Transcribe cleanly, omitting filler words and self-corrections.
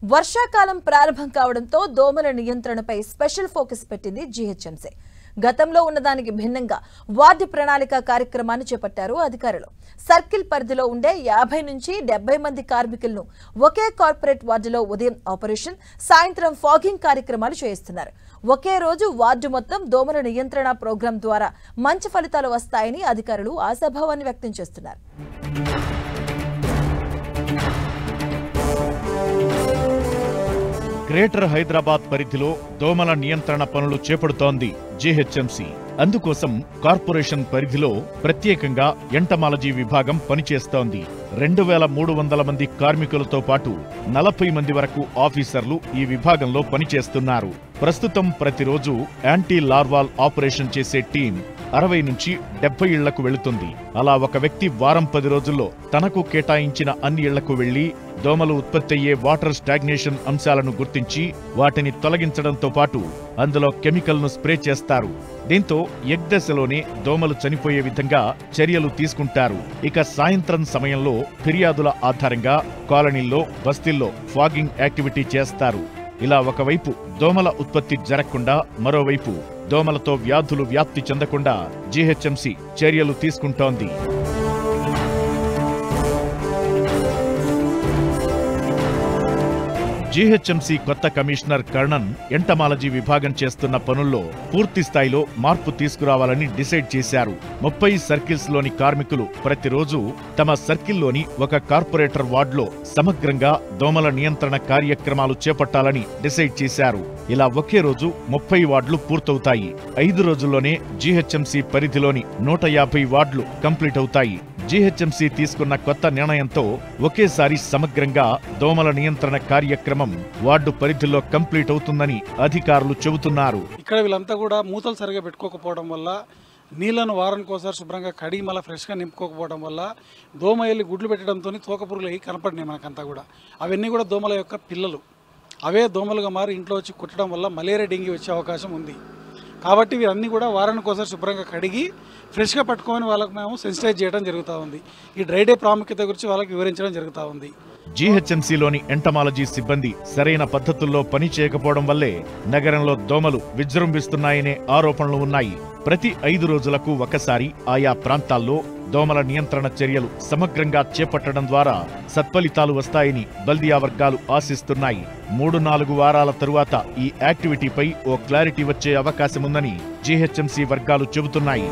వర్షాకాలం ప్రారంభం కావడంతో దోమల నియంత్రణపై స్పెషల్ ఫోకస్ పెట్టింది జీహెచ్ఎంసీ. గతంలో ఉన్నదానికి భిన్నంగా వార్డు ప్రణాళిక కార్యక్రమాన్ని చేపట్టారు అధికారులు. సర్కిల్ పరిధిలో ఉండే 50 నుంచి 70 మంది కార్మికులను ఒకే కార్పొరేట్ వార్డులో ఉదయం ఆపరేషన్, సాయంత్రం ఫాగింగ్ కార్యక్రమాలు చేయిస్తున్నారు. ఒకే రోజు వార్డు మొత్తం దోమల నియంత్రణ ప్రోగ్రాం ద్వారా మంచి ఫలితాలు వస్తాయని అధికారులు ఆశాభావాన్ని వ్యక్తం చేస్తున్నారు. గ్రేటర్ హైదరాబాద్ పరిధిలో దోమల నియంత్రణ పనులు చేపడుతోంది జీహెచ్ఎంసీ. అందుకోసం కార్పొరేషన్ పరిధిలో ప్రత్యేకంగా ఎంటమాలజీ విభాగం పనిచేస్తోంది. 2300 మంది కార్మికులతో పాటు 40 మంది వరకు ఆఫీసర్లు ఈ విభాగంలో పనిచేస్తున్నారు. ప్రస్తుతం ప్రతిరోజు యాంటీ లార్వాల్ ఆపరేషన్ చేసే టీం 60 నుంచి 70 ఇళ్లకు వెళుతుంది. అలా ఒక వ్యక్తి వారం 10 రోజుల్లో తనకు కేటాయించిన అన్ని ఇళ్లకు వెళ్లి దోమలు ఉత్పత్తయ్యే వాటర్ స్టాగ్నేషన్ అంశాలను గుర్తించి వాటిని తొలగించడంతో పాటు అందులో కెమికల్ను స్ప్రే చేస్తారు. దీంతో ఎగ్ దశలోనే దోమలు చనిపోయే విధంగా చర్యలు తీసుకుంటారు. ఇక సాయంత్రం సమయంలో ఫిర్యాదుల ఆధారంగా కాలనీల్లో, బస్తీల్లో ఫాగింగ్ యాక్టివిటీ చేస్తారు. ఇలా ఒకవైపు దోమల ఉత్పత్తి జరగకుండా, మరోవైపు దోమలతో వ్యాధులు వ్యాప్తి చెందకుండా జీహెచ్ఎంసీ చర్యలు తీసుకుంటోంది. జీహెచ్ఎంసీ కొత్త కమిషనర్ కర్ణన్ ఎంటమాలజీ విభాగం చేస్తున్న పనుల్లో పూర్తి స్థాయిలో మార్పు తీసుకురావాలని డిసైడ్ చేశారు. 30 సర్కిల్స్ లోని కార్మికులు ప్రతిరోజు తమ సర్కిల్లోని ఒక కార్పొరేటర్ వార్డులో సమగ్రంగా దోమల నియంత్రణ కార్యక్రమాలు చేపట్టాలని డిసైడ్ చేశారు. ఇలా ఒకే రోజు 30 వార్డులు పూర్తవుతాయి. 5 రోజుల్లోనే జీహెచ్ఎంసీ పరిధిలోని 150 వార్డులు కంప్లీట్ అవుతాయి. జీహెచ్ఎంసీ తీసుకున్న కొత్త నిర్ణయంతో ఒకేసారి సమగ్రంగా దోమల నియంత్రణ కార్యక్రమం వార్డు పరిధిలో కంప్లీట్ అవుతుందని అధికారులు చెబుతున్నారు. ఇక్కడ వీళ్ళంతా కూడా మూతలు సరిగా పెట్టుకోకపోవడం వల్ల, నీళ్లను వారానికోసారి శుభ్రంగా కడిగి మళ్ళీ ఫ్రెష్గా నింపుకోకపోవడం వల్ల దోమ ఎల్లి గుడ్లు పెట్టడంతో తోకపురుగులు అవి కనపడినాయి మనకంతా కూడా. అవన్నీ కూడా దోమల యొక్క పిల్లలు. అవే దోమలుగా మారి ఇంట్లో వచ్చి కుట్టడం వల్ల మలేరియా, డెంగీ వచ్చే అవకాశం ఉంది. కాబట్టి వీరన్నీ కూడా వారానికోసారి శుభ్రంగా కడిగి ఫ్రెష్గా పట్టుకొని వాళ్ళకి మేము సెన్సిటైజ్ చేయడం జరుగుతూ ఉంది. ఈ డ్రై డే ప్రాముఖ్యత గురించి వాళ్ళకి వివరించడం జరుగుతూ ఉంది. జీహెచ్ఎంసీలోని ఎంటమాలజీ సిబ్బంది సరైన పద్ధతుల్లో పని చేయకపోవడం వల్లే నగరంలో దోమలు విజృంభిస్తున్నాయనే ఆరోపణలు ఉన్నాయి. ప్రతి 5 రోజులకు ఒకసారి ఆయా ప్రాంతాల్లో దోమల నియంత్రణ చర్యలు సమగ్రంగా చేపట్టడం ద్వారా సత్ఫలితాలు వస్తాయని బల్దియా వర్గాలు ఆశిస్తున్నాయి. 3-4 వారాల తరువాత ఈ యాక్టివిటీపై ఓ క్లారిటీ వచ్చే అవకాశముందని జీహెచ్ఎంసీ వర్గాలు చెబుతున్నాయి.